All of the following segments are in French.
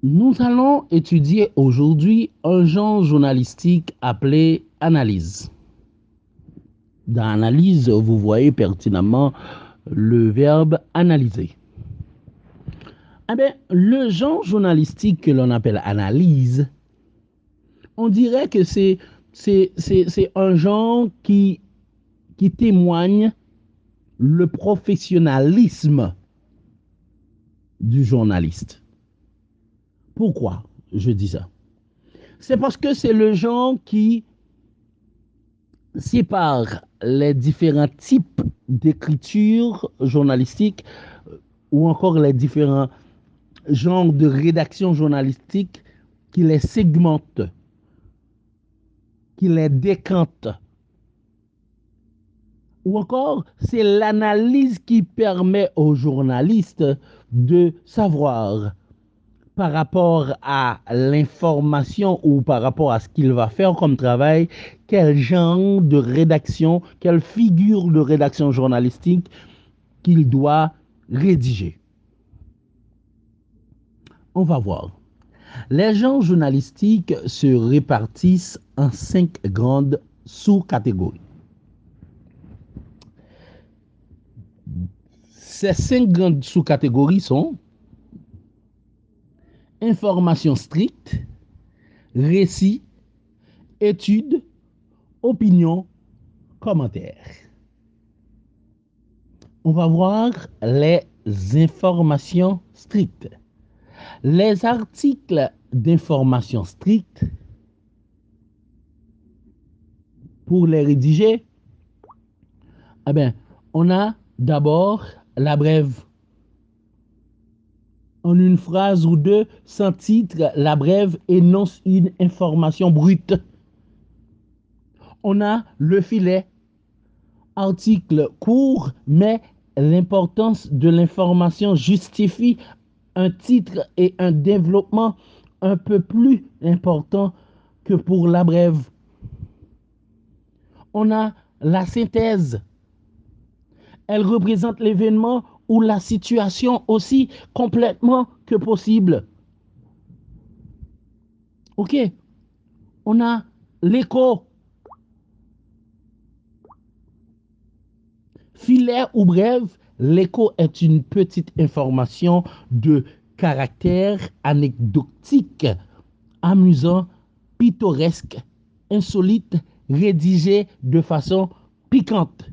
Nous allons étudier aujourd'hui un genre journalistique appelé analyse. Dans analyse, vous voyez pertinemment le verbe analyser. Eh bien, le genre journalistique que l'on appelle analyse, on dirait que c'est un genre qui témoigne le professionnalisme du journaliste. Pourquoi je dis ça? C'est parce que c'est le genre qui sépare les différents types d'écriture journalistique ou encore les différents genres de rédaction journalistique qui les segmente, qui les décante. Ou encore, c'est l'analyse qui permet aux journalistes de savoir par rapport à l'information ou par rapport à ce qu'il va faire comme travail, quel genre de rédaction, quelle figure de rédaction journalistique qu'il doit rédiger. On va voir. Les genres journalistiques se répartissent en 5 grandes sous-catégories. Ces 5 grandes sous-catégories sont information stricte, récit, étude, opinion, commentaire. On va voir les informations strictes. Les articles d'information stricte, pour les rédiger, eh bien, on a d'abord la brève. En une phrase ou deux, sans titre, la brève énonce une information brute. On a le filet, article court, mais l'importance de l'information justifie un titre et un développement un peu plus important que pour la brève. On a la synthèse. Elle représente l'événement ou la situation aussi complètement que possible. OK. On a l'écho. Filet ou brève, l'écho est une petite information de caractère anecdotique, amusant, pittoresque, insolite, rédigé de façon piquante.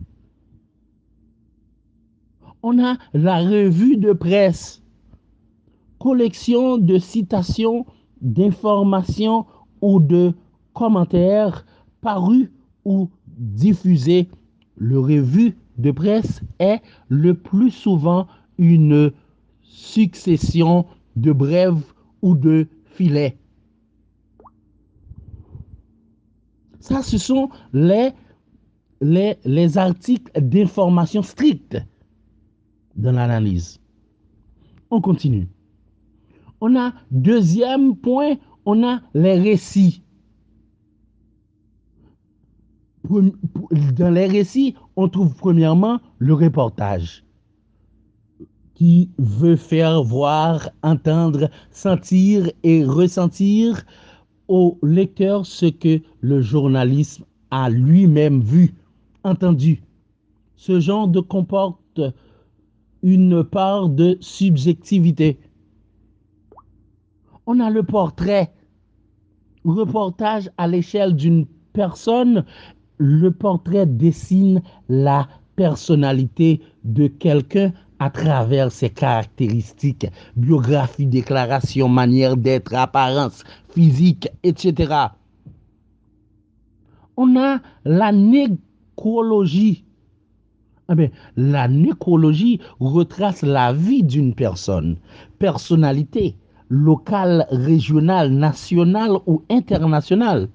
On a la revue de presse, collection de citations, d'informations ou de commentaires parus ou diffusés. Le revue de presse est le plus souvent une succession de brèves ou de filets. Ça, ce sont les articles d'information stricte dans l'analyse. On continue. On a deuxième point, on a les récits. Dans les récits, on trouve premièrement le reportage qui veut faire voir, entendre, sentir et ressentir au lecteur ce que le journaliste a lui-même vu, entendu. Ce genre de comporte une part de subjectivité. On a le portrait, reportage à l'échelle d'une personne. Le portrait dessine la personnalité de quelqu'un à travers ses caractéristiques, biographie, déclaration, manière d'être, apparence physique, etc. On a la nécrologie. Eh bien, la nécrologie retrace la vie d'une personne, personnalité, locale, régionale, nationale ou internationale.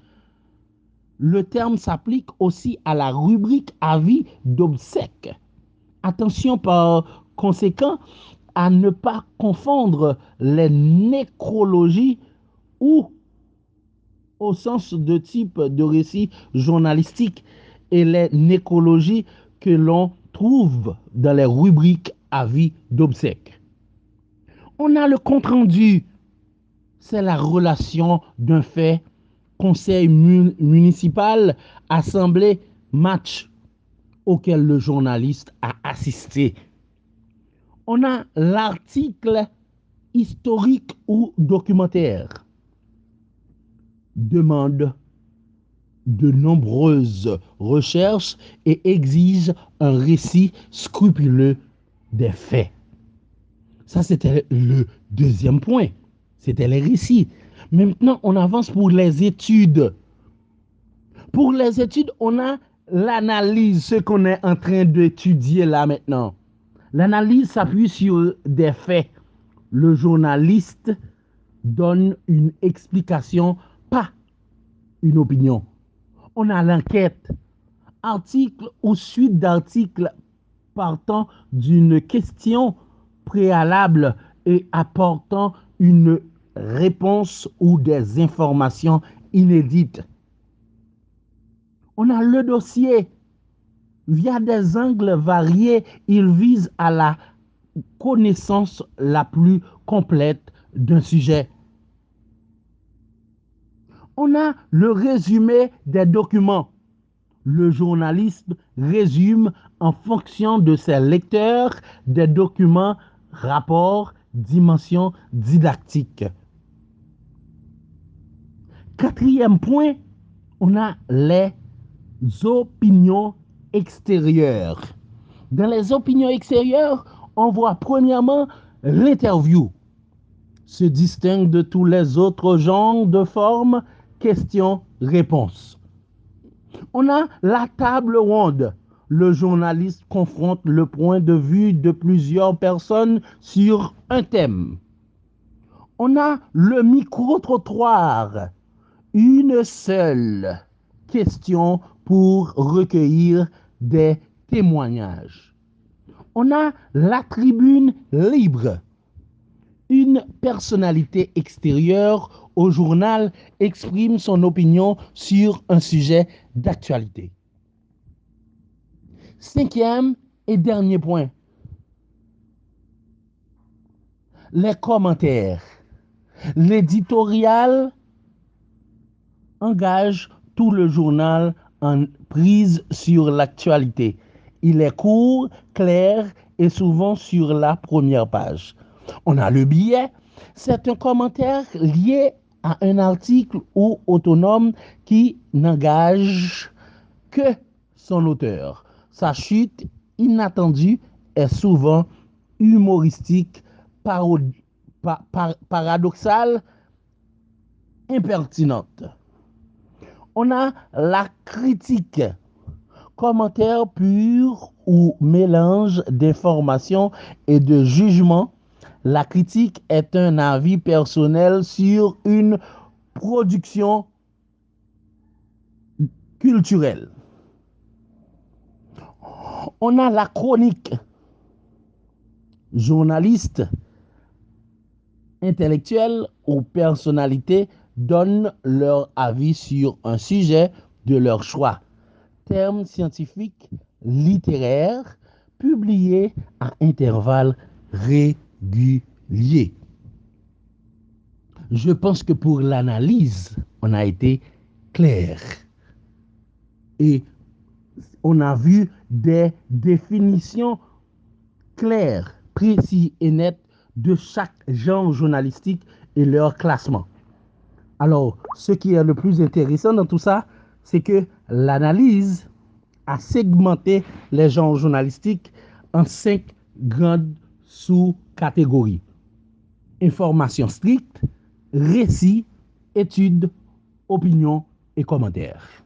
Le terme s'applique aussi à la rubrique avis d'obsèques. Attention par conséquent à ne pas confondre les nécrologies ou au sens de type de récit journalistique et les nécrologies que l'on trouve dans les rubriques avis d'obsèques. On a le compte-rendu. C'est la relation d'un fait, conseil municipal, assemblée, match auquel le journaliste a assisté. On a l'article historique ou documentaire. Demande de nombreuses recherches et exige un récit scrupuleux des faits. Ça, c'était le deuxième point. C'était les récits. Maintenant, on avance pour les études. Pour les études, on a l'analyse, ce qu'on est en train d'étudier là maintenant. L'analyse s'appuie sur des faits. Le journaliste donne une explication, pas une opinion. On a l'enquête, article ou suite d'articles partant d'une question préalable et apportant une réponse ou des informations inédites. On a le dossier. Via des angles variés, il vise à la connaissance la plus complète d'un sujet. On a le résumé des documents. Le journaliste résume en fonction de ses lecteurs des documents, rapports, dimensions didactiques. Quatrième point, on a les opinions extérieures. Dans les opinions extérieures, on voit premièrement l'interview. Se distingue de tous les autres genres de formes, questions-réponses. On a la table ronde. Le journaliste confronte le point de vue de plusieurs personnes sur un thème. On a le micro-trottoir. Une seule question pour recueillir des témoignages. On a la tribune libre. Une personnalité extérieure au journal exprime son opinion sur un sujet d'actualité. Cinquième et dernier point, les commentaires. L'éditorial engage tout le journal en prise sur l'actualité. Il est court, clair et souvent sur la première page. On a le billet, c'est un commentaire lié à un article ou autonome qui n'engage que son auteur. Sa chute inattendue est souvent humoristique, paradoxale, impertinente. On a la critique, commentaire pur ou mélange d'informations et de jugements. La critique est un avis personnel sur une production culturelle. On a la chronique, journaliste, intellectuels ou personnalités donnent leur avis sur un sujet de leur choix. Termes scientifiques, littéraires, publiés à intervalles réguliers. Je pense que pour l'analyse, on a été clair. Et on a vu des définitions claires, précises et nettes de chaque genre journalistique et leur classement. Alors, ce qui est le plus intéressant dans tout ça, c'est que l'analyse a segmenté les genres journalistiques en 5 grandes sous-catégories. Information stricte, récit, études, opinions et commentaires.